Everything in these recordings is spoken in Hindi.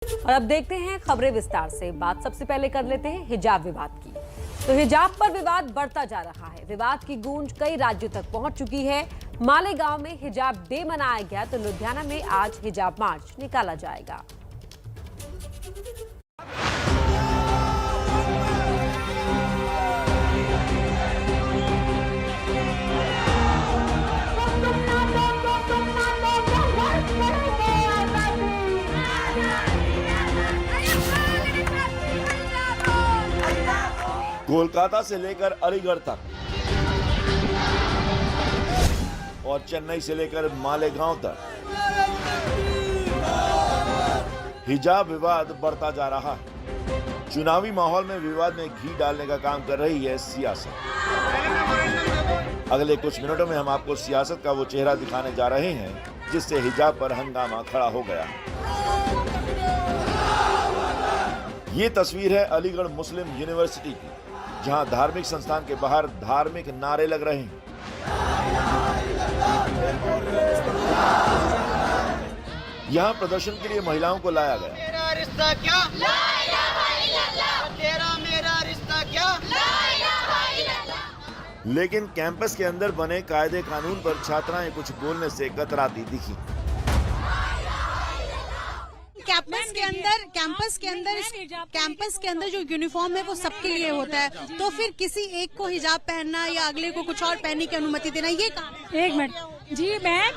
और अब देखते हैं खबरें विस्तार से। बात सबसे पहले कर लेते हैं हिजाब विवाद की। तो हिजाब पर विवाद बढ़ता जा रहा है। विवाद की गूंज कई राज्यों तक पहुंच चुकी है। मालेगांव में हिजाब डे मनाया गया तो लुधियाना में आज हिजाब मार्च निकाला जाएगा। कोलकाता से लेकर अलीगढ़ तक और चेन्नई से लेकर मालेगांव तक हिजाब विवाद बढ़ता जा रहा है। चुनावी माहौल में विवाद में घी डालने का काम कर रही है सियासत। अगले कुछ मिनटों में हम आपको सियासत का वो चेहरा दिखाने जा रहे हैं जिससे हिजाब पर हंगामा खड़ा हो गया। ये तस्वीर है अलीगढ़ मुस्लिम यूनिवर्सिटी की, जहां धार्मिक संस्थान के बाहर धार्मिक नारे लग रहे हैं। यहां प्रदर्शन के लिए महिलाओं को लाया गया। मेरा रिश्ता क्या? ला इलाहा इल्लल्लाह। तेरा मेरा रिश्ता क्या? ला इलाहा इल्लल्लाह। लेकिन कैंपस के अंदर बने कायदे कानून पर छात्राएं कुछ बोलने से कतराती दिखी। कैंपस के अंदर जो यूनिफॉर्म है वो सबके लिए होता है, तो फिर किसी एक को हिजाब पहनना या अगले को कुछ और पहनने की अनुमति देना, ये काम। एक मिनट जी मैम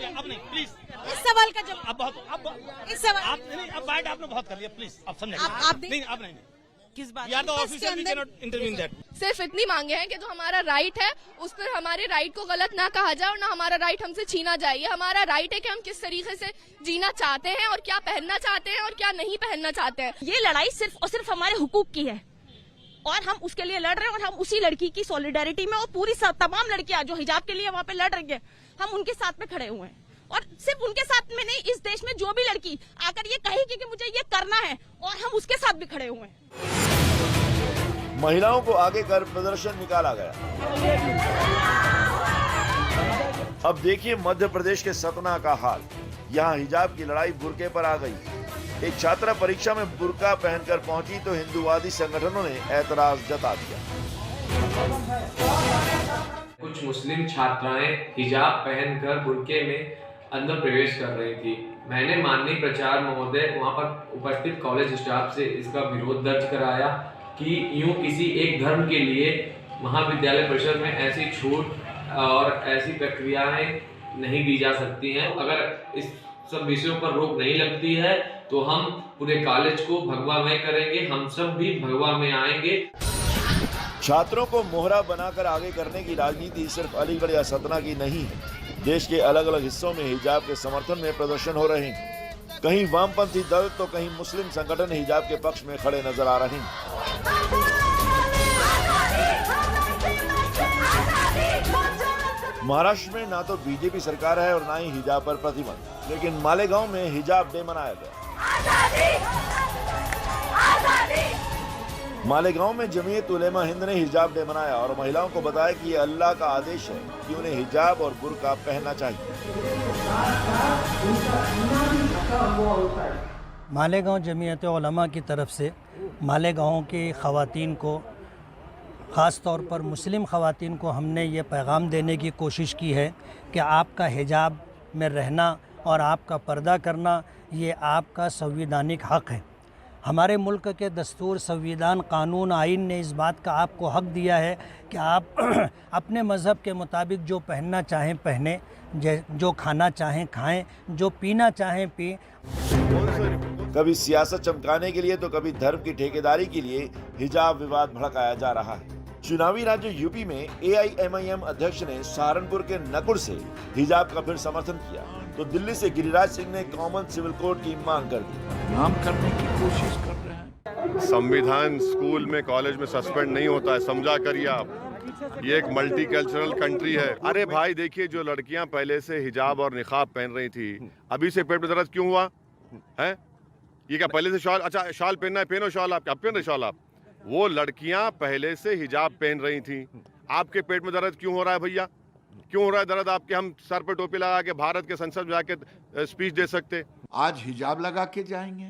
अब नहीं प्लीज इस सवाल का जवाब अब बहुत इस सवाल आप नहीं अब बाइट आपने बहुत कर लिया प्लीज अब समझे आप नहीं अब नहीं किस बात यार the officer we can not intervene that. सिर्फ इतनी मांगे हैं कि जो हमारा राइट है उस पर हमारे राइट को गलत ना कहा जाए और ना हमारा राइट हमसे छीना जाए। ये हमारा राइट है कि हम किस तरीके से जीना चाहते हैं और क्या पहनना चाहते हैं और क्या नहीं पहनना चाहते हैं। ये लड़ाई सिर्फ और सिर्फ हमारे हुकूक की है और हम उसके लिए लड़ रहे हैं और हम उसी लड़की की सॉलिडेरिटी में और पूरी तमाम लड़कियां जो हिजाब के लिए वहाँ पे लड़ रही है, हम उनके साथ में खड़े हुए हैं। और सिर्फ उनके साथ में नहीं, इस देश में जो भी लड़की आकर ये कहेगी कि मुझे ये करना है और हम उसके साथ भी खड़े हुए हैं। महिलाओं को आगे कर प्रदर्शन निकाला गया। अब देखिए मध्य प्रदेश के सतना का हाल। यहाँ हिजाब की लड़ाई बुर्के पर आ गई। एक छात्रा परीक्षा में बुर्का पहनकर पहुंची तो हिंदूवादी संगठनों ने ऐतराज जता दिया। कुछ मुस्लिम छात्राएं हिजाब पहनकर बुर्के में अंदर प्रवेश कर रही थी। मैंने माननीय प्राचार्य महोदय वहां पर उपस्थित कॉलेज स्टाफ से इसका विरोध दर्ज कराया कि यूं किसी एक धर्म के लिए महाविद्यालय परिषद में ऐसी छूट और ऐसी प्रक्रियाएं नहीं दी जा सकती हैं। अगर इस सब विषयों पर रोक नहीं लगती है तो हम पूरे कॉलेज को भगवामय करेंगे, हम सब भी भगवा में आएंगे। छात्रों को मोहरा बनाकर आगे करने की राजनीति सिर्फ अलीगढ़ या सतना की नहीं है। देश के अलग अलग हिस्सों में हिजाब के समर्थन में प्रदर्शन हो रहे हैं। कहीं वामपंथी दल तो कहीं मुस्लिम संगठन हिजाब के पक्ष में खड़े नजर आ रहे हैं। महाराष्ट्र में ना तो बीजेपी सरकार है और ना ही हिजाब पर प्रतिबंध, लेकिन मालेगांव में हिजाब डे मनाया गया। मालेगांव में जमीयत उलेमा हिंद ने हिजाब डे मनाया और महिलाओं को बताया कि ये अल्लाह का आदेश है कि उन्हें हिजाब और बुर्का पहनना चाहिए। मालेगांव जमीयत उलेमा की तरफ से मालेगांव की ख़वातीन को, ख़ास तौर पर मुस्लिम ख़वातीन को हमने ये पैगाम देने की कोशिश की है कि आपका हिजाब में रहना और आपका पर्दा करना ये आपका संवैधानिक हक़ है। हमारे मुल्क के दस्तूर, संविधान, कानून, आइन ने इस बात का आपको हक़ दिया है कि आप अपने मज़हब के मुताबिक जो पहनना चाहें पहने, जो खाना चाहें खाएं, जो पीना चाहें पिएं। कभी सियासत चमकाने के लिए तो कभी धर्म की ठेकेदारी के लिए हिजाब विवाद भड़काया जा रहा है। चुनावी राज्य यूपी में AIMIM अध्यक्ष ने सहारनपुर के नकुड़ से हिजाब का फिर समर्थन किया तो दिल्ली से गिरिराज सिंह ने कॉमन सिविल कोड की मांग कर दी। नाम करने की कोशिश कर रहे हैं। संविधान स्कूल में, कॉलेज में सस्पेंड नहीं होता है, समझा करिए आप। ये एक मल्टीकल्चरल कंट्री है। अरे भाई देखिए, जो लड़कियां पहले से हिजाब और निकाब पहन रही थी, अभी से पेट में दर्द क्यों हुआ है? ये क्या पहले से शॉल, अच्छा शॉल पहनना है, पहनो शॉल। आप क्या पहन रहे शॉल? आप वो लड़कियां पहले से हिजाब पहन रही थी, आपके पेट में दर्द क्यों हो रहा है भैया? क्यों हो रहा है दर्द आपके? हम सर पे टोपी लगा के भारत के संसद में जाके स्पीच दे सकते। आज हिजाब लगा के जाएंगे,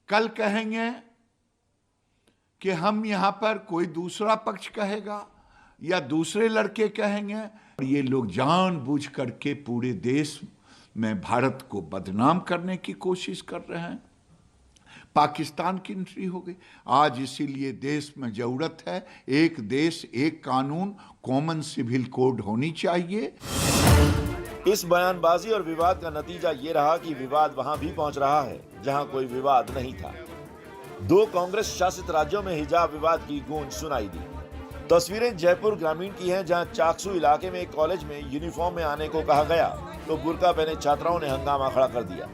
कल कहेंगे कि हम यहाँ पर कोई दूसरा पक्ष कहेगा या दूसरे लड़के कहेंगे। ये लोग जानबूझ करके पूरे देश में भारत को बदनाम करने की कोशिश कर रहे हैं। पाकिस्तान की एंट्री हो गई आज, इसीलिए देश में जरूरत है एक देश एक कानून, कॉमन सिविल कोड होनी चाहिए। इस बयानबाजी और विवाद का नतीजा ये रहा कि विवाद वहां भी पहुंच रहा है जहां कोई विवाद नहीं था। 2 कांग्रेस शासित राज्यों में हिजाब विवाद की गूंज सुनाई दी। तस्वीरें जयपुर ग्रामीण की हैं, जहां चाकसू इलाके में एक कॉलेज में यूनिफॉर्म में आने को कहा गया तो बुर्का पहने छात्राओं ने हंगामा खड़ा कर दिया।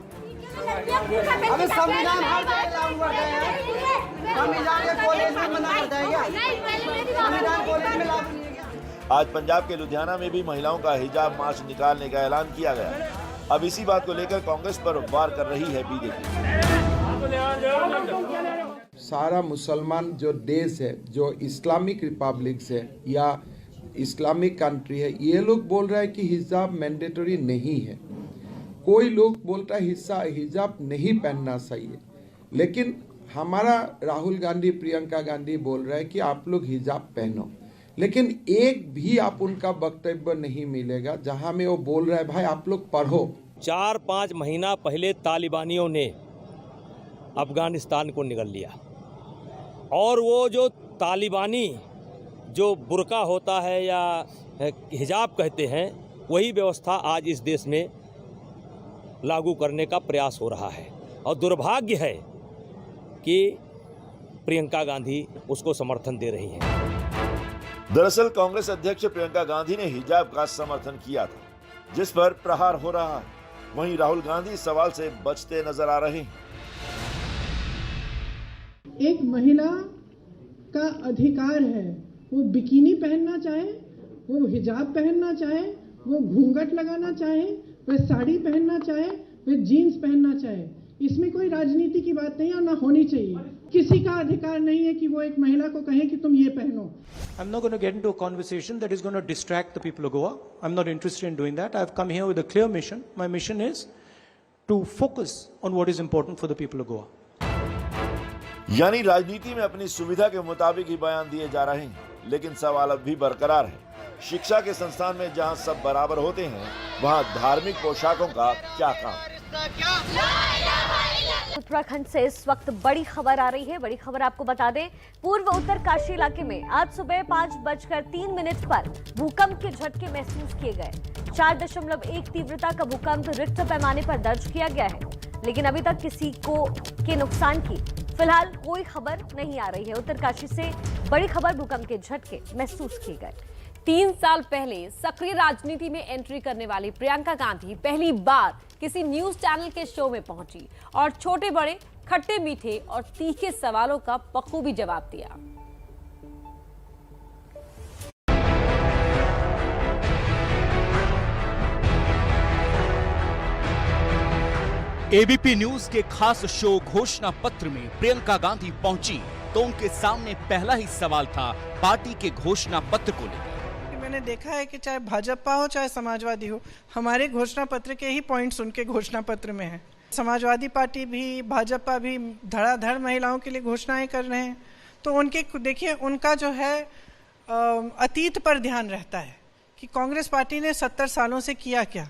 आज पंजाब के लुधियाना में भी महिलाओं का हिजाब मार्च निकालने का ऐलान किया गया। अब इसी बात को लेकर कांग्रेस पर वार कर रही है बीजेपी। सारा मुसलमान जो देश है, जो इस्लामिक रिपब्लिक है या इस्लामिक कंट्री है, ये लोग बोल रहे हैं कि हिजाब मैंडेटरी नहीं है। कोई लोग बोलता है हिजाब नहीं पहनना चाहिए, लेकिन हमारा राहुल गांधी, प्रियंका गांधी बोल रहे हैं कि आप लोग हिजाब पहनो। लेकिन एक भी आप उनका वक्तव्य नहीं मिलेगा जहां में वो बोल रहे हैं भाई आप लोग पढ़ो। 4-5 महीना पहले तालिबानियों ने अफगानिस्तान को निगल लिया और वो जो तालिबानी जो बुर्का होता है या हिजाब कहते हैं, वही व्यवस्था आज इस देश में लागू करने का प्रयास हो रहा है। और दुर्भाग्य है कि प्रियंका गांधी उसको समर्थन दे रही हैं। दरअसल कांग्रेस अध्यक्ष प्रियंका गांधी ने हिजाब का समर्थन किया था, जिस पर प्रहार हो रहा है। वहीं राहुल गांधी इस सवाल से बचते नजर आ रहे हैं। एक महिला का अधिकार है, वो बिकिनी पहनना चाहे, वो हिजाब पहनना चाहे, वो घूंघट लगाना चाहे, वह साड़ी पहनना चाहे, वह जीन्स पहनना चाहे। इसमें कोई राजनीति की बात नहीं और ना होनी चाहिए। किसी का अधिकार नहीं है कि वो एक महिला को कहे कि तुम ये पहनो। I'm not going to get into a conversation that is going to distract the people of Goa. I'm not interested in doing that. I've come here with a clear mission. My mission is to focus on what is important for the people of Goa. यानी राजनीति में अपनी सुविधा के मुताबिक ही बयान दिए जा रहे हैं, लेकिन सवाल अब भी बरकरार है। शिक्षा के संस्थान में जहां सब बराबर होते हैं, वहां धार्मिक पोशाकों का क्या काम? उत्तराखंड से इस वक्त बड़ी खबर आ रही है। बड़ी खबर आपको बता दें, पूर्व उत्तरकाशी इलाके में आज सुबह 5:03 पर भूकंप के झटके महसूस किए गए। 4.1 तीव्रता का भूकंप रिक्टर पैमाने पर दर्ज किया गया है, लेकिन अभी तक किसी को के नुकसान की फिलहाल कोई खबर नहीं आ रही है। उत्तरकाशी से बड़ी खबर, भूकंप के झटके महसूस किए गए। 3 साल पहले सक्रिय राजनीति में एंट्री करने वाली प्रियंका गांधी पहली बार किसी न्यूज चैनल के शो में पहुंची और छोटे बड़े, खट्टे मीठे और तीखे सवालों का बखूबी जवाब दिया। एबीपी न्यूज के खास शो घोषणा पत्र में प्रियंका गांधी पहुंची तो उनके सामने पहला ही सवाल था पार्टी के घोषणा पत्र को लेकर। मैंने देखा है कि चाहे भाजपा हो चाहे समाजवादी हो, हमारे घोषणा पत्र के ही पॉइंट्स उनके घोषणा पत्र में हैं। समाजवादी पार्टी भी, भाजपा भी धड़ाधड़ महिलाओं के लिए घोषणाएं कर रहे हैं। तो उनके देखिए, उनका जो है अतीत पर ध्यान रहता है कि कांग्रेस पार्टी ने 70 सालों से किया क्या।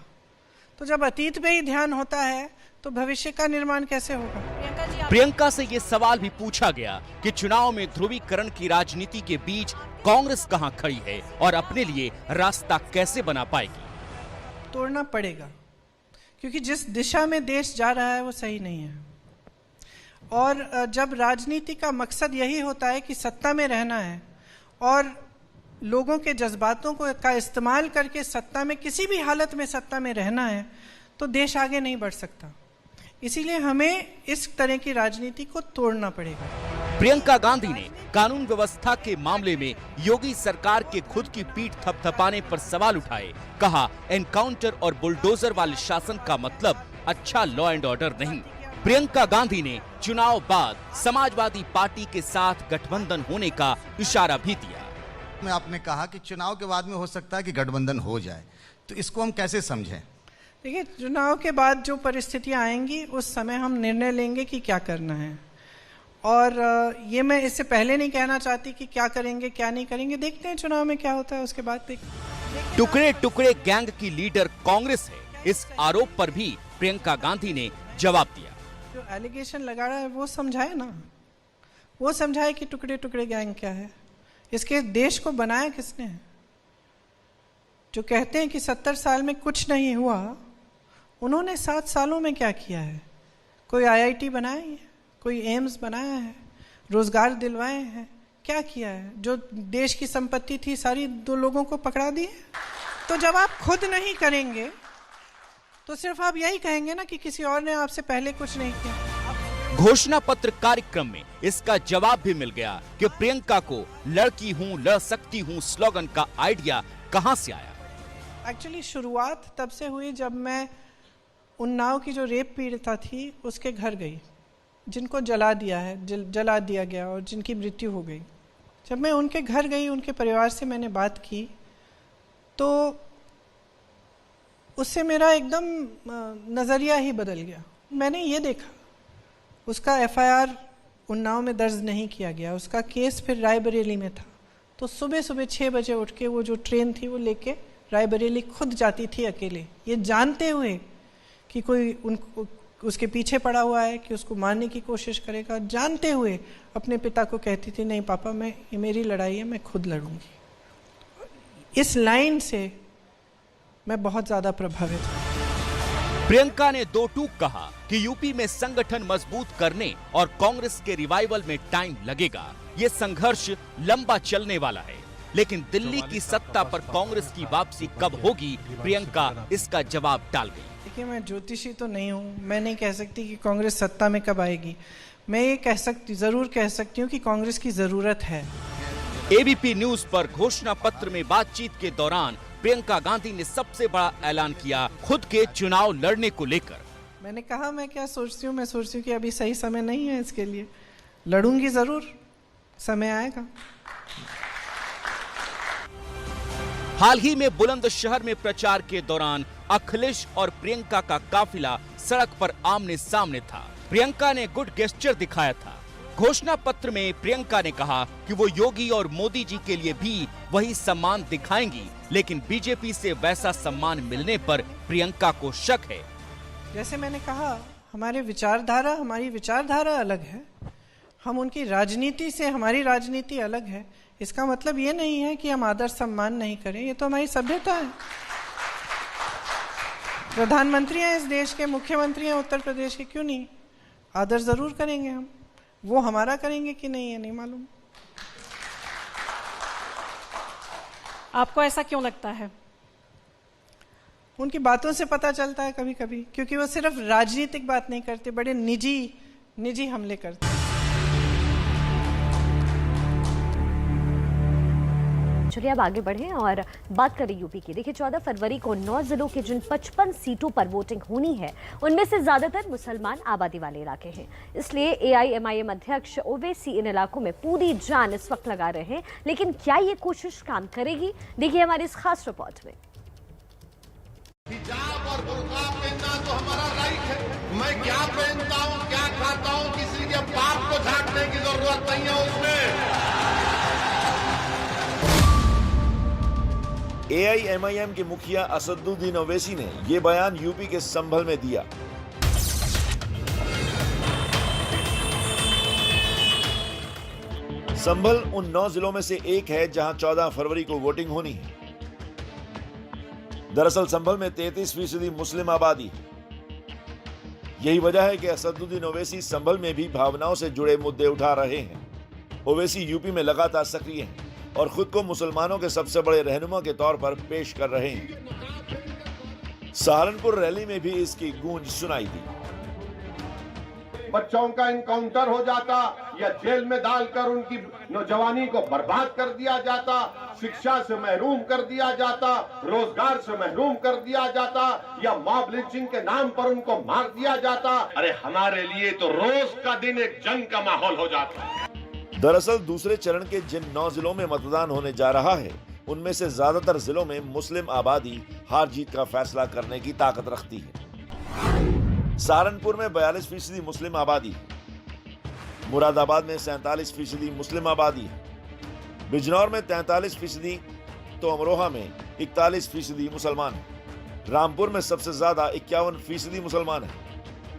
तो जब अतीत पे ही ध्यान होता है तो भविष्य का निर्माण कैसे होगा? प्रियंका से ये सवाल भी पूछा गया कि चुनाव में ध्रुवीकरण की राजनीति के बीच कांग्रेस कहां खड़ी है और अपने लिए रास्ता कैसे बना पाएगी। तोड़ना पड़ेगा, क्योंकि जिस दिशा में देश जा रहा है वो सही नहीं है। और जब राजनीति का मकसद यही होता है कि सत्ता में रहना है और लोगों के जज्बातों का इस्तेमाल करके सत्ता में, किसी भी हालत में सत्ता में रहना है, तो देश आगे नहीं बढ़ सकता। इसीलिए हमें इस तरह की राजनीति को तोड़ना पड़ेगा। प्रियंका गांधी ने कानून व्यवस्था के मामले में योगी सरकार के खुद की पीठ थपथपाने पर सवाल उठाए। कहा, एनकाउंटर और बुलडोजर वाले शासन का मतलब अच्छा लॉ एंड ऑर्डर नहीं। प्रियंका गांधी ने चुनाव बाद समाजवादी पार्टी के साथ गठबंधन होने का इशारा भी दिया। में आपने कहा कि चुनाव के बाद में हो सकता है कि गठबंधन हो जाए, तो इसको हम कैसे समझें? देखिए, चुनाव के बाद जो परिस्थितियां आएंगी उस समय हम निर्णय लेंगे कि क्या करना है, और ये मैं इससे पहले नहीं कहना चाहती कि क्या करेंगे क्या नहीं करेंगे। देखते हैं चुनाव में क्या होता है, उसके बाद देखते। टुकड़े टुकड़े गैंग की लीडर कांग्रेस है, इस आरोप पर भी प्रियंका गांधी ने जवाब दिया। जो एलिगेशन लगा रहा है वो समझाए ना, वो समझाए कि टुकड़े टुकड़े गैंग क्या है, इसके देश को बनाया किसने है। जो कहते हैं कि 70 साल में कुछ नहीं हुआ, उन्होंने 7 सालों में क्या किया है? कोई IIT बनाई है, कोई एम्स बनाया है, रोजगार दिलवाए हैं, क्या किया है? जो देश की संपत्ति थी सारी 2 लोगों को पकड़ा दी है। तो जब आप खुद नहीं करेंगे तो सिर्फ आप यही कहेंगे ना कि किसी और ने आपसे पहले कुछ नहीं किया। घोषणा पत्र कार्यक्रम में इसका जवाब भी मिल गया कि प्रियंका को लड़की हूं लड़ सकती हूं स्लोगन का आइडिया कहां से आया। एक्चुअली शुरुआत तब से हुई जब मैं उन्नाव की जो रेप पीड़िता थी उसके घर गई, जिनको जला दिया है, जला दिया गया और जिनकी मृत्यु हो गई। जब मैं उनके घर गई, उनके परिवार से मैंने बात की, तो उससे मेरा एकदम नज़रिया ही बदल गया। मैंने ये देखा, उसका FIR उन्नाव में दर्ज नहीं किया गया, उसका केस फिर रायबरेली में था। तो सुबह सुबह 6 बजे उठ के वो जो ट्रेन थी वो लेके रायबरेली खुद जाती थी अकेले, ये जानते हुए कि कोई उसके पीछे पड़ा हुआ है, कि उसको मारने की कोशिश करेगा। जानते हुए अपने पिता को कहती थी, नहीं पापा, ये मेरी लड़ाई है, मैं खुद लड़ूंगी। इस लाइन से मैं बहुत ज्यादा प्रभावित हूं। प्रियंका ने 2 टूक कहा कि यूपी में संगठन मजबूत करने और कांग्रेस के रिवाइवल में टाइम लगेगा। ये संघर्ष लंबा चलने वाला है, लेकिन दिल्ली की सत्ता पर कांग्रेस की वापसी कब होगी, प्रियंका इसका जवाब डाल गई। देखिए, मैं ज्योतिषी तो नहीं हूँ, मैं नहीं कह सकती कि कांग्रेस सत्ता में कब आएगी। मैं ये जरूर कह सकती हूँ कि कांग्रेस की जरूरत है। एबीपी न्यूज पर घोषणा पत्र में बातचीत के दौरान प्रियंका गांधी ने सबसे बड़ा ऐलान किया खुद के चुनाव लड़ने को लेकर। मैंने कहा, मैं क्या सोचती हूँ, मैं सोचती हूँ कि अभी सही समय नहीं है इसके लिए, लड़ूंगी जरूर, समय आएगा। हाल ही में बुलंदशहर में प्रचार के दौरान अखिलेश और प्रियंका का काफिला सड़क पर आमने सामने था। प्रियंका ने गुड गेस्चर दिखाया था। घोषणा पत्र में प्रियंका ने कहा कि वो योगी और मोदी जी के लिए भी वही सम्मान दिखाएंगी, लेकिन बीजेपी से वैसा सम्मान मिलने पर प्रियंका को शक है। जैसे मैंने कहा, हमारी विचारधारा अलग है, हम उनकी राजनीति से, हमारी राजनीति अलग है। इसका मतलब ये नहीं है कि हम आदर सम्मान नहीं करें, ये तो हमारी सभ्यता है। प्रधानमंत्री हैं इस देश के, मुख्यमंत्री हैं उत्तर प्रदेश के, क्यों नहीं आदर जरूर करेंगे हम। वो हमारा करेंगे कि नहीं, ये नहीं मालूम। आपको ऐसा क्यों लगता है? उनकी बातों से पता चलता है कभी कभी, क्योंकि वो सिर्फ राजनीतिक बात नहीं करते, बड़े निजी हमले करते हैं। चलिए अब आगे बढ़ें और बात करें यूपी की। देखिए, 14 फरवरी को 9 जिलों के जिन 55 सीटों पर वोटिंग होनी है, उनमें से ज्यादातर मुसलमान आबादी वाले इलाके हैं। इसलिए AIMIM अध्यक्ष ओवैसी इन इलाकों में पूरी जान इस वक्त लगा रहे हैं। लेकिन क्या ये कोशिश काम करेगी? देखिए हमारी इस खास रिपोर्ट में। हिजाब और बुर्का पहनना तो हमारा राइट है। मैं क्या पहनता हूँ, क्या खाता हूँ, किसी के बाप को झांकने की जरूरत नहीं है उसमें। AIMIM के मुखिया असदुद्दीन ओवैसी ने ये बयान यूपी के संभल में दिया। संभल उन 9 जिलों में से एक है जहां 14 फरवरी को वोटिंग होनी है। दरअसल संभल में 33% मुस्लिम आबादी है। यही वजह है कि असदुद्दीन ओवैसी संभल में भी भावनाओं से जुड़े मुद्दे उठा रहे हैं। ओवैसी यूपी में लगातार सक्रिय हैं और खुद को मुसलमानों के सबसे बड़े रहनुमा के तौर पर पेश कर रहे हैं। सहारनपुर रैली में भी इसकी गूंज सुनाई दी। बच्चों का इनकाउंटर हो जाता या जेल में डालकर उनकी नौजवानी को बर्बाद कर दिया जाता, शिक्षा से महरूम कर दिया जाता, रोजगार से महरूम कर दिया जाता, या मॉब लिंचिंग के नाम पर उनको मार दिया जाता। अरे हमारे लिए तो रोज का दिन एक जंग का माहौल हो जाता। दरअसल दूसरे चरण के जिन 9 जिलों में मतदान होने जा रहा है, उनमें से ज्यादातर जिलों में मुस्लिम आबादी हार जीत का फैसला करने की ताकत रखती है। सहारनपुर में 42% मुस्लिम आबादी है। मुरादाबाद में 47% मुस्लिम आबादी है। बिजनौर में 43%, तो अमरोहा में 41% मुसलमान है। रामपुर में सबसे ज्यादा 51% मुसलमान है,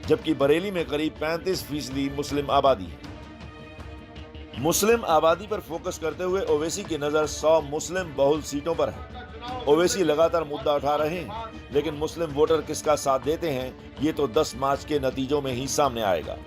जबकि बरेली में करीब 35% मुस्लिम आबादी है। मुस्लिम आबादी पर फोकस करते हुए ओवैसी की नजर 100 मुस्लिम बहुल सीटों पर है। ओवैसी लगातार मुद्दा उठा रहे हैं, लेकिन मुस्लिम वोटर किसका साथ देते हैं ये तो 10 मार्च के नतीजों में ही सामने आएगा।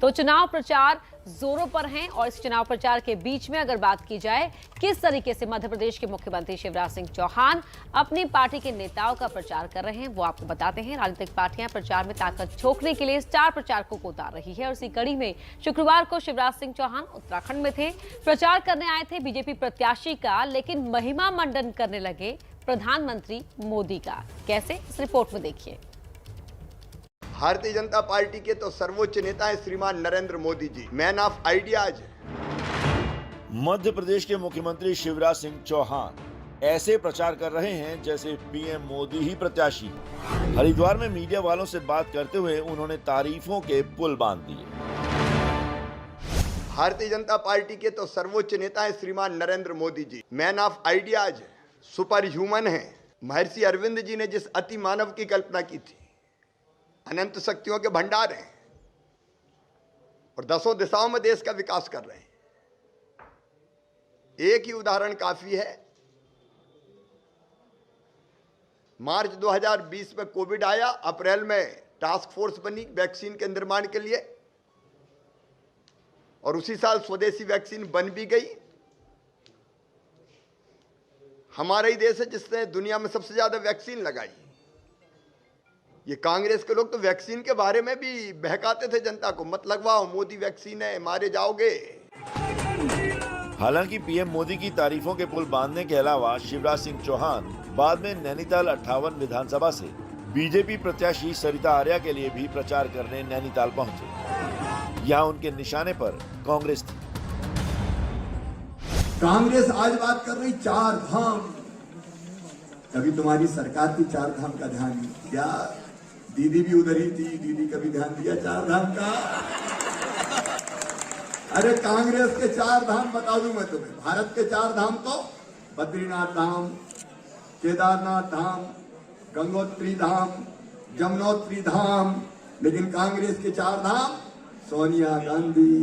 तो चुनाव प्रचार जोरों पर हैं और इस चुनाव प्रचार के बीच में अगर बात की जाए किस तरीके से मध्य प्रदेश के मुख्यमंत्री शिवराज सिंह चौहान अपनी पार्टी के नेताओं का प्रचार कर रहे हैं वो आपको बताते हैं। राजनीतिक पार्टियां प्रचार में ताकत झोंकने के लिए स्टार प्रचारकों को उतार रही है और इसी कड़ी में शुक्रवार को शिवराज सिंह चौहान उत्तराखंड में थे। प्रचार करने आए थे बीजेपी प्रत्याशी का, लेकिन महिमा मंडन करने लगे प्रधानमंत्री मोदी का। कैसे, इस रिपोर्ट में देखिए। भारतीय जनता पार्टी के तो सर्वोच्च नेता है श्रीमान Narendra Modi ji, man of ideas. Madhya Pradesh के मुख्यमंत्री शिवराज सिंह चौहान ऐसे प्रचार कर रहे हैं जैसे पीएम मोदी ही प्रत्याशी। हरिद्वार में मीडिया वालों से बात करते हुए उन्होंने तारीफों के पुल बांध दिए। भारतीय जनता पार्टी के तो सर्वोच्च नेता है श्रीमान Narendra Modi ji, man of ideas, super human है। महर्षि अरविंद जी ने जिस अति मानव की कल्पना की थी, अनंत शक्तियों के भंडार हैं और 10 दिशाओं में देश का विकास कर रहे हैं। एक ही उदाहरण काफी है। मार्च 2020 में कोविड आया, अप्रैल में टास्क फोर्स बनी वैक्सीन के निर्माण के लिए और उसी साल स्वदेशी वैक्सीन बन भी गई। हमारा ही देश है जिसने दुनिया में सबसे ज्यादा वैक्सीन लगाई। ये कांग्रेस के लोग तो वैक्सीन के बारे में भी बहकाते थे जनता को, मत लगवाओ, मोदी वैक्सीन है, मारे जाओगे। हालांकि पीएम मोदी की तारीफों के पुल बांधने के अलावा शिवराज सिंह चौहान बाद में नैनीताल 58 विधानसभा से बीजेपी प्रत्याशी सरिता आर्या के लिए भी प्रचार करने नैनीताल पहुंचे। यहाँ उनके निशाने पर कांग्रेस थी। कांग्रेस आज बात कर रही 4 धाम। कभी तुम्हारी सरकार की 4 धाम का ध्यान नहीं क्या? दीदी भी उधर ही थी, दीदी का भी ध्यान दिया 4 धाम का। अरे कांग्रेस के 4 धाम बता दूं मैं तुम्हें। भारत के 4 धाम तो बद्रीनाथ धाम, केदारनाथ धाम, गंगोत्री धाम, जमुनोत्री धाम। लेकिन कांग्रेस के 4 धाम सोनिया गांधी,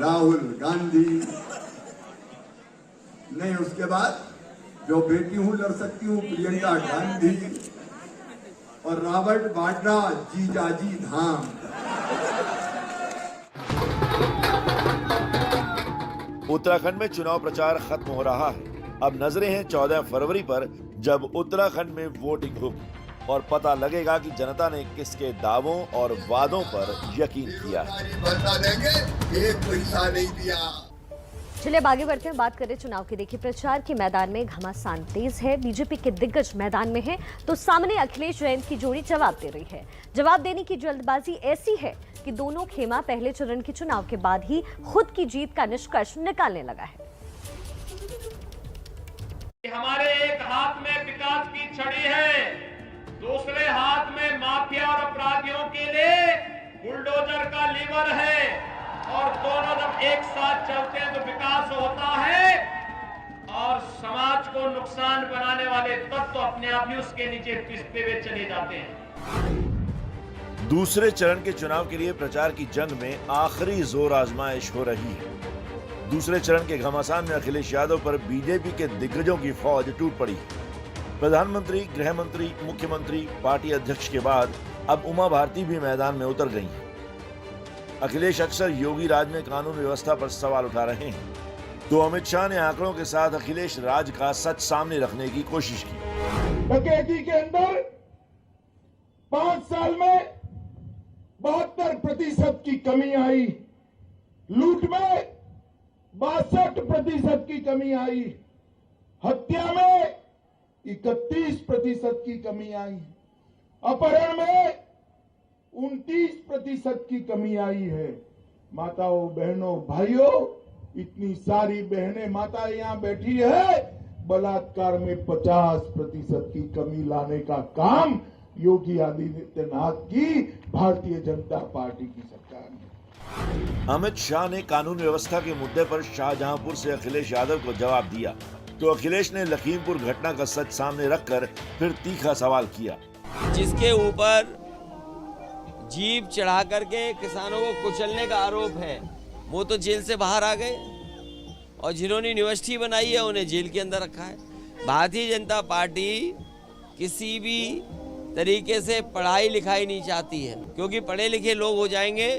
राहुल गांधी, नहीं उसके बाद जो बेटी हूं लड़ सकती हूं प्रियंका गांधी और रॉबर्ट वाड्रा जीजाजी धाम। उत्तराखंड में चुनाव प्रचार खत्म हो रहा है। अब नजरें हैं 14 फरवरी पर, जब उत्तराखंड में वोटिंग होगी और पता लगेगा कि जनता ने किसके दावों और वादों पर यकीन किया है। एक पैसा नहीं दिया। चलिए अब आगे बढ़ते हैं, बात करें चुनाव की। देखिए प्रचार के मैदान में घमासान तेज है। बीजेपी के दिग्गज मैदान में है तो सामने अखिलेश जैन की जोड़ी जवाब दे रही है। जवाब देने की जल्दबाजी ऐसी है कि दोनों खेमा पहले चरण के चुनाव के बाद ही खुद की जीत का निष्कर्ष निकालने लगा है। हमारे एक हाथ में विकास की छड़ी है, दूसरे हाथ में माफिया और अपराधियों के लिए बुलडोजर का लीवर है और दोनों जब एक साथ चलते हैं तो विकास होता है और समाज को नुकसान बनाने वाले तत्व तो अपने आप ही उसके नीचे पिसते हुए चले जाते हैं। दूसरे चरण के चुनाव के लिए प्रचार की जंग में आखिरी जोर आजमाइश हो रही है। दूसरे चरण के घमासान में अखिलेश यादव पर बीजेपी के दिग्गजों की फौज टूट पड़ी है। प्रधानमंत्री, गृह मंत्री, मुख्यमंत्री, पार्टी अध्यक्ष के बाद अब उमा भारती भी मैदान में उतर गई हैं। अखिलेश अक्सर योगी राज में कानून व्यवस्था पर सवाल उठा रहे हैं, तो अमित शाह ने आंकड़ों के साथ अखिलेश राज का सच सामने रखने की कोशिश की। डकैती के अंदर 5 साल में 72% की कमी आई, लूट में 62% की कमी आई, हत्या में 31% की कमी आई, अपहरण में 29% की कमी आई है। माताओं, बहनों, भाइयों, इतनी सारी बहनें माता यहाँ बैठी है, बलात्कार में 50% की कमी लाने का काम योगी आदित्यनाथ की भारतीय जनता पार्टी की सरकार ने। अमित शाह ने कानून व्यवस्था के मुद्दे पर शाहजहांपुर से अखिलेश यादव को जवाब दिया तो अखिलेश ने लखीमपुर घटना का सच सामने रखकर फिर तीखा सवाल किया। जिसके ऊपर जीप चढ़ा करके किसानों को कुचलने का आरोप है, वो तो जेल से बाहर आ गए, और जिन्होंने यूनिवर्सिटी बनाई है उन्हें जेल के अंदर रखा है। भारतीय जनता पार्टी किसी भी तरीके से पढ़ाई लिखाई नहीं चाहती है, क्योंकि पढ़े लिखे लोग हो जाएंगे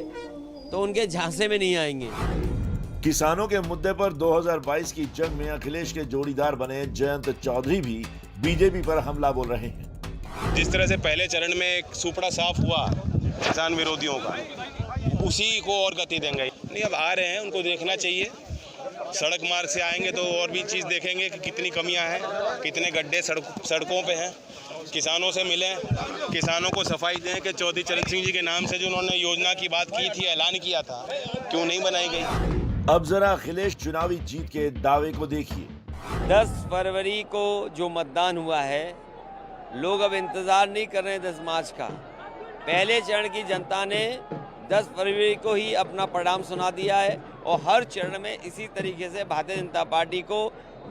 तो उनके झांसे में नहीं आएंगे। किसानों के मुद्दे पर 2022 की जंग में अखिलेश के जोड़ीदार बने जयंत चौधरी भी बीजेपी पर हमला बोल रहे हैं। जिस तरह से पहले चरण में एक सुपड़ा साफ हुआ किसान विरोधियों का, उसी को और गति देंगे। नहीं, अब आ रहे हैं, उनको देखना चाहिए। सड़क मार्ग से आएंगे तो और भी चीज़ देखेंगे कि कितनी कमियां हैं, कितने गड्ढे सड़कों पे हैं। किसानों से मिलें, किसानों को सफाई दें कि चौधरी चरण सिंह जी के नाम से जो उन्होंने योजना की बात की थी, ऐलान किया था, क्यों नहीं बनाई गई। अब जरा अखिलेश चुनावी जीत के दावे को देखिए। 10 फरवरी को जो मतदान हुआ है, लोग अब इंतजार नहीं कर रहे हैं 10 मार्च का। पहले चरण की जनता ने 10 फरवरी को ही अपना परिणाम सुना दिया है, और हर चरण में इसी तरीके से भारतीय जनता पार्टी को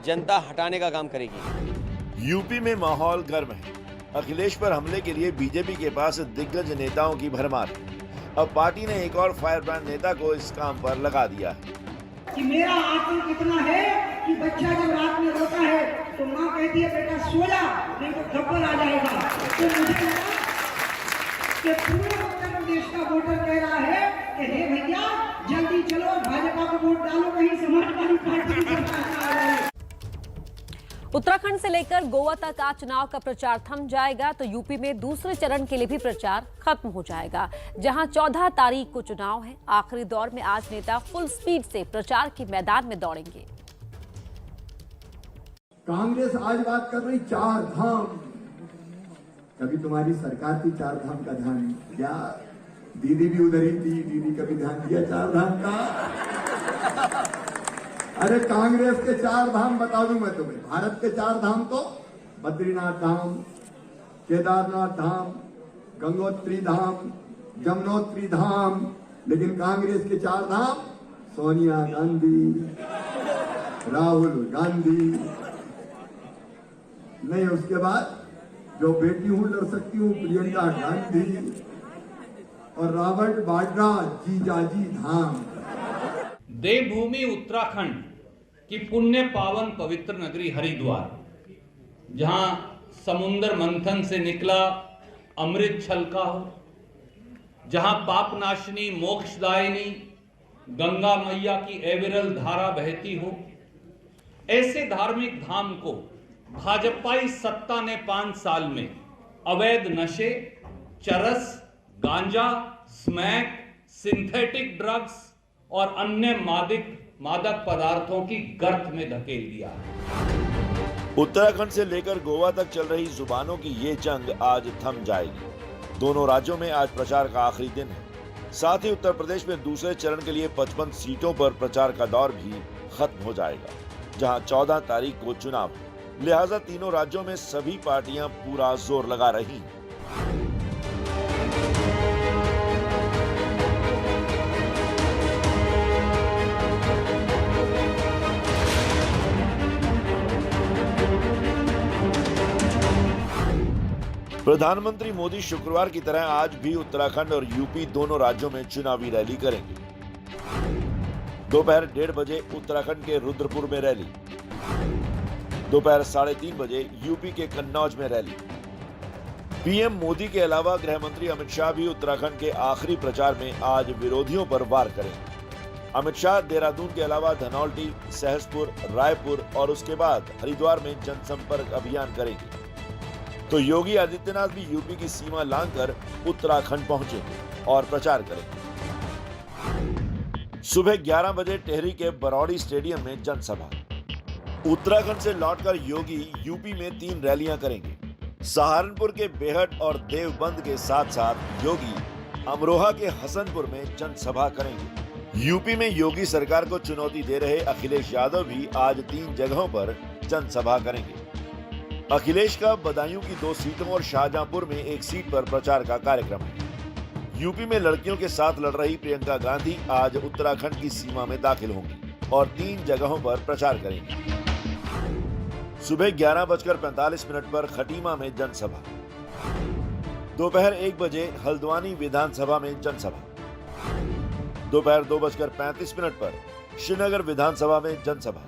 जनता हटाने का काम करेगी। यूपी में माहौल गर्म है। अखिलेश पर हमले के लिए बीजेपी के पास दिग्गज नेताओं की भरमार है। अब पार्टी ने एक और फायर ब्रांड नेता को इस काम पर लगा दिया है कि मेरा आतंक इतना है कि बच्चा जब रात में रोता है तो माँ कहती है बेटा सो जा, नहीं तो थप्पड़ आ जाएगा। तो मुझे लगा कि पूरे उत्तर प्रदेश का वोटर कह रहा है कि हे भैया जल्दी चलो और भाजपा को वोट डालो, कहीं समाजवादी पार्टी की सरकार आ जाए। उत्तराखंड से लेकर गोवा तक आज चुनाव का प्रचार थम जाएगा तो यूपी में दूसरे चरण के लिए भी प्रचार खत्म हो जाएगा, जहां 14 तारीख को चुनाव है। आखिरी दौर में आज नेता फुल स्पीड से प्रचार के मैदान में दौड़ेंगे। कांग्रेस आज बात कर रही 4 धाम, कभी तुम्हारी सरकार की 4 धाम का ध्यान क्या? दीदी भी उधर ही थी, दीदी कभी ध्यान दिया 4 धाम का? अरे कांग्रेस के 4 धाम बता दूं मैं तुम्हें। भारत के 4 धाम तो बद्रीनाथ धाम, केदारनाथ धाम, गंगोत्री धाम, जमुनोत्री धाम, लेकिन कांग्रेस के 4 धाम सोनिया गांधी, राहुल गांधी, नहीं उसके बाद जो बेटी हूं लड़ सकती हूं प्रियंका गांधी, और रॉबर्ट वाड्रा जीजाजी धाम। देवभूमि उत्तराखंड की पुण्य पावन पवित्र नगरी हरिद्वार, जहां समुद्र मंथन से निकला अमृत छलका हो, जहां पापनाशिनी मोक्षदायिनी गंगा मैया की अविरल धारा बहती हो, ऐसे धार्मिक धाम को भाजपाई सत्ता ने 5 साल में अवैध नशे, चरस, गांजा, स्मैक, सिंथेटिक ड्रग्स और अन्य मादक पदार्थों की गर्त में धकेल दिया। उत्तराखंड से लेकर गोवा तक चल रही जुबानों की ये जंग आज थम जाएगी। दोनों राज्यों में आज प्रचार का आखिरी दिन है। साथ ही उत्तर प्रदेश में दूसरे चरण के लिए 55 सीटों पर प्रचार का दौर भी खत्म हो जाएगा, जहां 14 तारीख को चुनाव है। लिहाजा तीनों राज्यों में सभी पार्टियां पूरा जोर लगा रही हैं। प्रधानमंत्री मोदी शुक्रवार की तरह आज भी उत्तराखंड और यूपी दोनों राज्यों में चुनावी रैली करेंगे। दोपहर 1:30 बजे उत्तराखंड के रुद्रपुर में रैली, दोपहर 3:30 बजे यूपी के कन्नौज में रैली। पीएम मोदी के अलावा गृह मंत्री अमित शाह भी उत्तराखंड के आखिरी प्रचार में आज विरोधियों पर वार करेंगे। अमित शाह देहरादून के अलावा धनौल्टी, सहसपुर, रायपुर और उसके बाद हरिद्वार में जनसंपर्क अभियान करेंगे। तो योगी आदित्यनाथ भी यूपी की सीमा लांघकर उत्तराखंड पहुंचेंगे और प्रचार करेंगे। सुबह 11 बजे टेहरी के बरौड़ी स्टेडियम में जनसभा। उत्तराखंड से लौटकर योगी यूपी में 3 रैलियां करेंगे। सहारनपुर के बेहट और देवबंद के साथ साथ योगी अमरोहा के हसनपुर में जनसभा करेंगे। यूपी में योगी सरकार को चुनौती दे रहे अखिलेश यादव भी आज 3 जगहों पर जनसभा करेंगे। अखिलेश का बदायूं की 2 सीटों और शाहजहांपुर में 1 सीट पर प्रचार का कार्यक्रम है। यूपी में लड़कियों के साथ लड़ रही प्रियंका गांधी आज उत्तराखंड की सीमा में दाखिल होंगी और 3 जगहों पर प्रचार करेंगी। सुबह 11:45 पर खटीमा में जनसभा, दोपहर 1 बजे हल्द्वानी विधानसभा में जनसभा, दोपहर 2:35 पर श्रीनगर विधानसभा में जनसभा।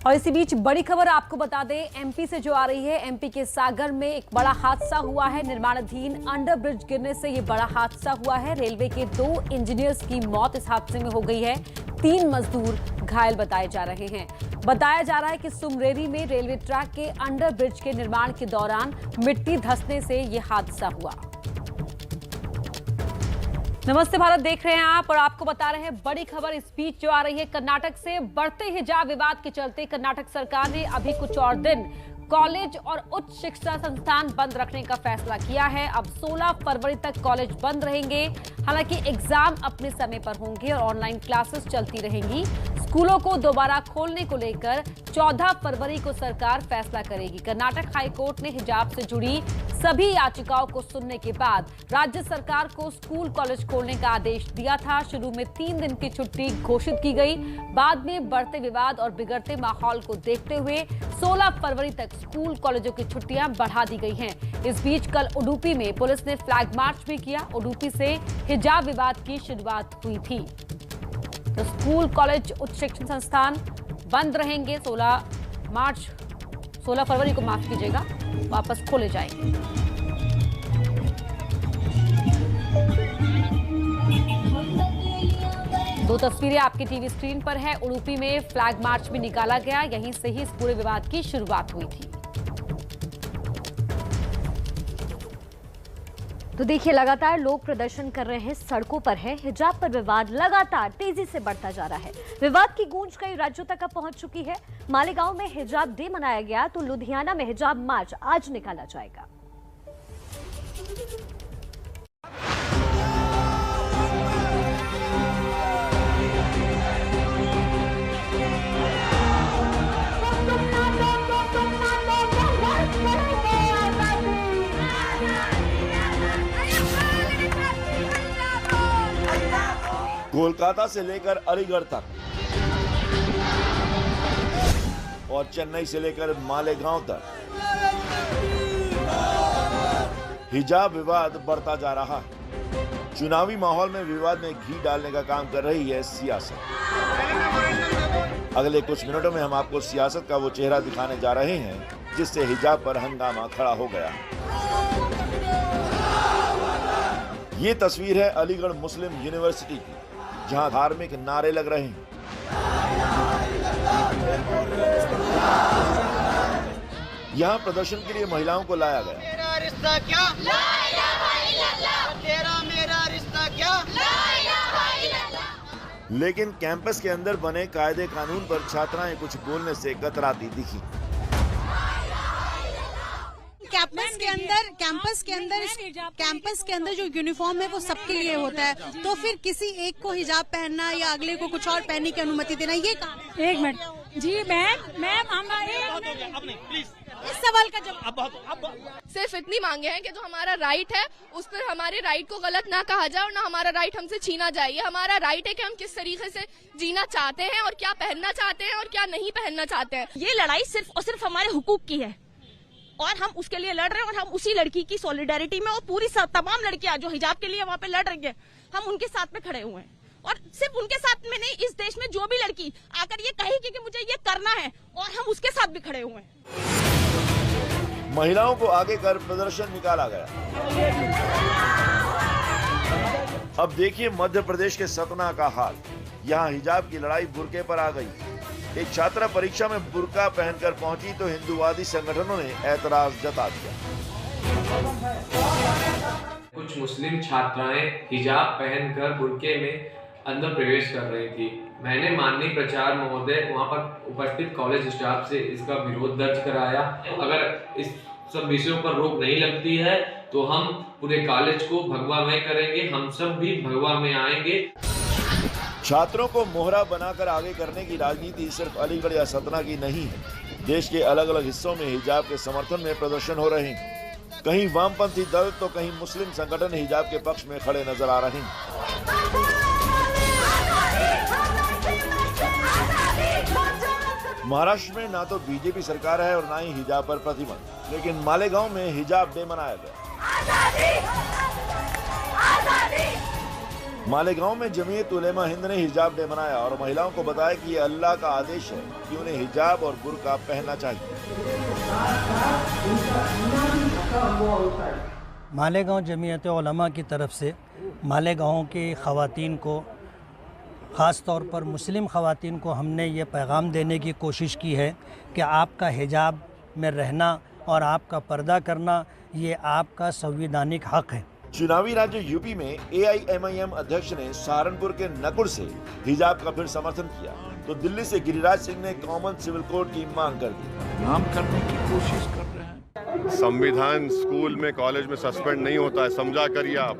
और इसी बीच बड़ी खबर आपको बता दें, एमपी से जो आ रही है। एमपी के सागर में एक बड़ा हादसा हुआ है। निर्माणाधीन अंडर ब्रिज गिरने से यह बड़ा हादसा हुआ है। रेलवे के 2 इंजीनियर्स की मौत इस हादसे में हो गई है। 3 मजदूर घायल बताए जा रहे हैं। बताया जा रहा है कि सुमरेरी में रेलवे ट्रैक के अंडर ब्रिज के निर्माण के दौरान मिट्टी धंसने से यह हादसा हुआ। नमस्ते भारत देख रहे हैं आप और आपको बता रहे हैं बड़ी खबर इस बीच जो आ रही है कर्नाटक से। बढ़ते हिजाब विवाद के चलते कर्नाटक सरकार ने अभी कुछ और दिन कॉलेज और उच्च शिक्षा संस्थान बंद रखने का फैसला किया है। अब 16 फरवरी तक कॉलेज बंद रहेंगे। हालांकि एग्जाम अपने समय पर होंगे और ऑनलाइन क्लासेस चलती रहेंगी। स्कूलों को दोबारा खोलने को लेकर 14 फरवरी को सरकार फैसला करेगी। कर्नाटक हाईकोर्ट ने हिजाब से जुड़ी सभी याचिकाओं को सुनने के बाद राज्य सरकार को स्कूल कॉलेज खोलने का आदेश दिया था। शुरू में 3 दिन की छुट्टी घोषित की गई। बाद में बढ़ते विवाद और बिगड़ते माहौल को देखते हुए 16 फरवरी तक स्कूल कॉलेजों की छुट्टियां बढ़ा दी गई हैं। इस बीच कल उडुपी में पुलिस ने फ्लैग मार्च भी किया। उडुपी से हिजाब विवाद की शुरुआत हुई थी। तो स्कूल कॉलेज उच्च शिक्षण संस्थान बंद रहेंगे। 16 फरवरी को माफ कीजिएगा, वापस खोले जाएंगे। दो तस्वीरें आपकी टीवी स्क्रीन पर है। उडुपी में फ्लैग मार्च भी निकाला गया। यहीं से ही इस पूरे विवाद की शुरुआत हुई थी। तो देखिए, लगातार लोग प्रदर्शन कर रहे हैं, सड़कों पर है। हिजाब पर विवाद लगातार तेजी से बढ़ता जा रहा है। विवाद की गूंज कई राज्यों तक पहुंच चुकी है। मालेगांव में हिजाब डे मनाया गया तो लुधियाना में हिजाब मार्च आज निकाला जाएगा। कोलकाता से लेकर अलीगढ़ तक और चेन्नई से लेकर मालेगांव तक हिजाब विवाद बढ़ता जा रहा है। चुनावी माहौल में विवाद में घी डालने का काम कर रही है सियासत। अगले कुछ मिनटों में हम आपको सियासत का वो चेहरा दिखाने जा रहे हैं जिससे हिजाब पर हंगामा खड़ा हो गया। ये तस्वीर है अलीगढ़ मुस्लिम यूनिवर्सिटी की, जहां धार्मिक नारे लग रहे हैं। यहां प्रदर्शन के लिए महिलाओं को लाया गया। मेरा रिश्ता क्या? ला इलाहा इल्लल्लाह। तेरा मेरा रिश्ता क्या? ला इलाहा इल्लल्लाह। लेकिन कैंपस के अंदर बने कायदे कानून पर छात्राएं कुछ बोलने से कतराती दिखी। कैंपस के अंदर जो यूनिफॉर्म है वो सबके लिए होता है, तो फिर किसी एक को हिजाब पहनना या अगले को कुछ और पहनने की अनुमति देना, ये काम। एक मिनट जी मैम, इस सवाल का जवाब सिर्फ इतनी मांगे हैं कि जो हमारा राइट है उस पर हमारे राइट को गलत ना कहा जाए और ना हमारा राइट हमसे छीना जाए। ये हमारा राइट है कि हम किस तरीके से जीना चाहते हैं और क्या पहनना चाहते हैं और क्या नहीं पहनना चाहते हैं। ये लड़ाई सिर्फ और सिर्फ हमारे हुकूक की है और हम उसके लिए लड़ रहे हैं और हम उसी लड़की की सॉलिडेरिटी में और पूरी तमाम लड़कियां जो हिजाब के लिए वहाँ पे लड़ रही है, हम उनके साथ में खड़े हुए हैं। और सिर्फ उनके साथ में नहीं, इस देश में जो भी लड़की आकर ये कहेगी कि मुझे ये करना है और हम उसके साथ भी खड़े हुए हैं। महिलाओं को आगे कर प्रदर्शन निकाला गया। अब देखिए मध्य प्रदेश के सतना का हाल। यहाँ हिजाब की लड़ाई बुर्के पर आ गई। एक छात्रा परीक्षा में बुर्का पहनकर पहुंची तो हिंदूवादी संगठनों ने ऐतराज जता दिया। कुछ मुस्लिम छात्राएं हिजाब पहनकर बुर्के में अंदर प्रवेश कर रही थी। मैंने माननीय प्राचार्य महोदय वहां पर उपस्थित कॉलेज स्टाफ से इसका विरोध दर्ज कराया। अगर इस सब विषयों पर रोक नहीं लगती है तो हम पूरे कॉलेज को भगवा में करेंगे। हम सब भी भगवा में आएंगे। छात्रों को मोहरा बनाकर आगे करने की राजनीति सिर्फ अलीगढ़ या सतना की नहीं है। देश के अलग अलग हिस्सों में हिजाब के समर्थन में प्रदर्शन हो रहे हैं। कहीं वामपंथी दल तो कहीं मुस्लिम संगठन हिजाब के पक्ष में खड़े नजर आ रहे हैं। महाराष्ट्र में ना तो बीजेपी सरकार है और ना ही हिजाब पर प्रतिबंध, लेकिन मालेगांव में हिजाब डे मनाया गया। मालेगांव में जमीयत उलेमा हिंद ने हिजाब डे मनाया और महिलाओं को बताया कि ये अल्लाह का आदेश है कि उन्हें हिजाब और बुर्का पहनना चाहिए। मालेगांव जमीयत उलेमा की तरफ से मालेगांव की ख़वातीन को, ख़ास तौर पर मुस्लिम ख़वातीन को हमने ये पैगाम देने की कोशिश की है कि आपका हिजाब में रहना और आपका पर्दा करना ये आपका संवैधानिक हक है। चुनावी राज्य यूपी में AIMIM अध्यक्ष ने सहारनपुर के नकुड़ से हिजाब का फिर समर्थन किया, तो दिल्ली से गिरिराज सिंह ने कॉमन सिविल कोड की मांग कर दी। नाम करने की कोशिश कर रहे हैं। संविधान स्कूल में, कॉलेज में सस्पेंड नहीं होता है, समझा करिए आप।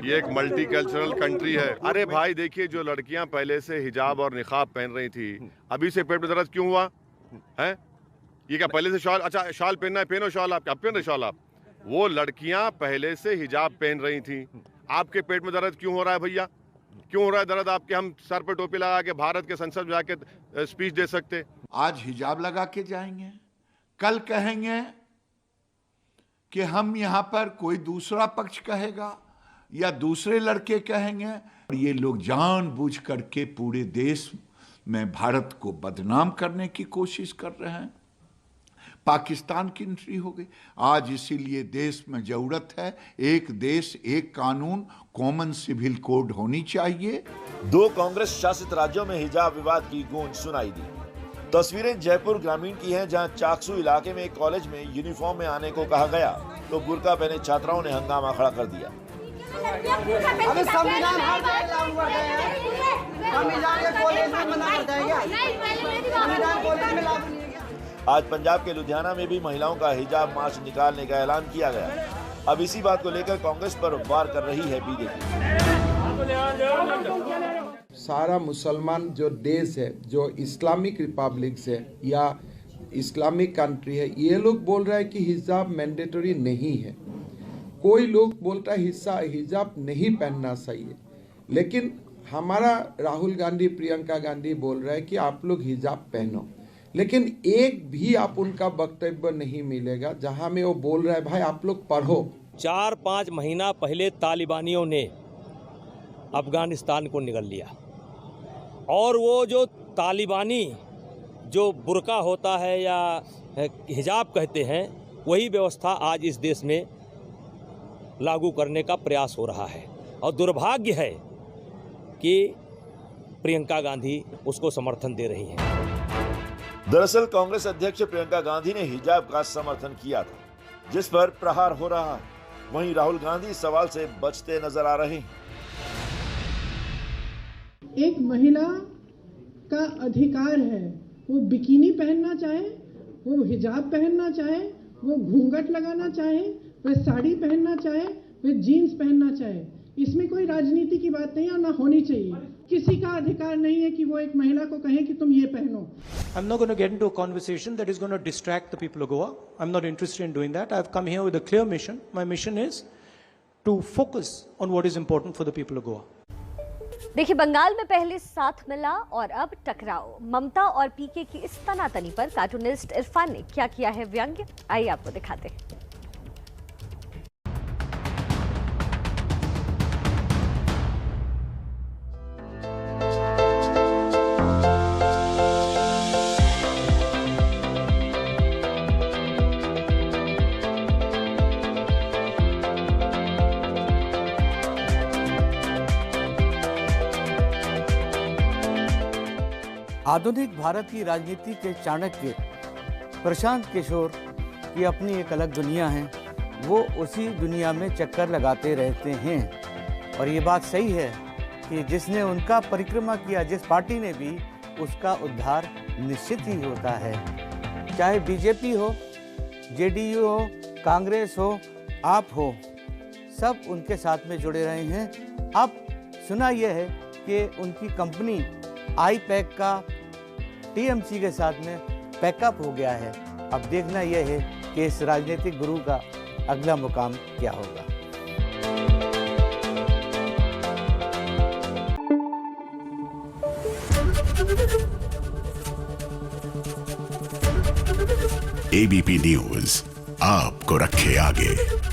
ये एक मल्टीकल्चरल कंट्री है। अरे भाई देखिए, जो लड़कियां पहले से हिजाब और निकाब पहन रही थी, अभी से पेट में दर्द क्यों हुआ है? ये क्या पहले से शॉल, अच्छा शॉल पहनना है, पहनो शॉल, आप क्या पहन रहे शॉल आप? वो लड़कियां पहले से हिजाब पहन रही थी, आपके पेट में दर्द क्यों हो रहा है भैया? क्यों हो रहा है दर्द आपके? हम सर पे टोपी लगा के भारत के संसद में जाके स्पीच दे सकते। आज हिजाब लगा के जाएंगे, कल कहेंगे कि हम यहाँ पर कोई दूसरा पक्ष कहेगा या दूसरे लड़के कहेंगे। ये लोग जानबूझ करके पूरे देश में भारत को बदनाम करने की कोशिश कर रहे हैं। पाकिस्तान की एंट्री हो गई। आज इसीलिए देश में जरूरत है एक देश एक कानून, कॉमन सिविल कोड होनी चाहिए। 2 कांग्रेस शासित राज्यों में हिजाब विवाद की गूंज सुनाई दी। तस्वीरें जयपुर ग्रामीण की हैं, जहां चाकसू इलाके में एक कॉलेज में यूनिफॉर्म में आने को कहा गया तो बुर्का पहने छात्राओं ने हंगामा खड़ा कर दिया। आज पंजाब के लुधियाना में भी महिलाओं का हिजाब मार्च निकालने का ऐलान किया गया। अब इसी बात को लेकर कांग्रेस पर वार कर रही है बीजेपी। सारा मुसलमान जो देश है, जो इस्लामिक रिपब्लिक है या इस्लामिक कंट्री है, ये लोग बोल रहे हैं कि हिजाब मैंडेटरी नहीं है। कोई लोग बोलता है हिजाब नहीं पहनना चाहिए, लेकिन हमारा राहुल गांधी, प्रियंका गांधी बोल रहे हैं कि आप लोग हिजाब पहनो, लेकिन एक भी आप उनका वक्तव्य नहीं मिलेगा जहां में वो बोल रहे हैं भाई आप लोग पढ़ो। 4-5 महीना पहले तालिबानियों ने अफगानिस्तान को निगल लिया और वो जो तालिबानी जो बुर्का होता है या हिजाब कहते हैं, वही व्यवस्था आज इस देश में लागू करने का प्रयास हो रहा है और दुर्भाग्य है कि प्रियंका गांधी उसको समर्थन दे रही हैं। दरअसल कांग्रेस अध्यक्ष प्रियंका गांधी ने हिजाब का समर्थन किया था, जिस पर प्रहार हो रहा है। वहीं राहुल गांधी इस सवाल से बचते नजर आ रहे हैं। एक महिला का अधिकार है, वो बिकिनी पहनना चाहे, वो हिजाब पहनना चाहे, वो घूंघट लगाना चाहे, वह साड़ी पहनना चाहे, वह जीन्स पहनना चाहे। इसमें कोई राजनीति की बात नहीं और ना होनी चाहिए। किसी का अधिकार नहीं है कि वो एक महिला को कहे कि तुम ये पहनो। I'm not going to get into a conversation that is going to distract the people of Goa. I'm not interested in doing that. I've come here with a clear mission. My mission is to focus on what is important for the people of Goa. देखिए, बंगाल में पहले साथ मिला और अब टकराओ। ममता और पीके की इस तनातनी पर कार्टूनिस्ट इरफान ने क्या किया है व्यंग्य, आइए आपको दिखाते हैं। आधुनिक भारत की राजनीति के चाणक्य प्रशांत किशोर की अपनी एक अलग दुनिया है। वो उसी दुनिया में चक्कर लगाते रहते हैं और ये बात सही है कि जिसने उनका परिक्रमा किया, जिस पार्टी ने भी, उसका उद्धार निश्चित ही होता है। चाहे बीजेपी हो, जेडीयू हो, कांग्रेस हो, आप हो, सब उनके साथ में जुड़े रहे हैं। अब सुना यह है कि उनकी कंपनी आईपैक का टीएमसी के साथ में पैकअप हो गया है। अब देखना यह है कि इस राजनीतिक गुरु का अगला मुकाम क्या होगा। एबीपी न्यूज आपको रखे आगे।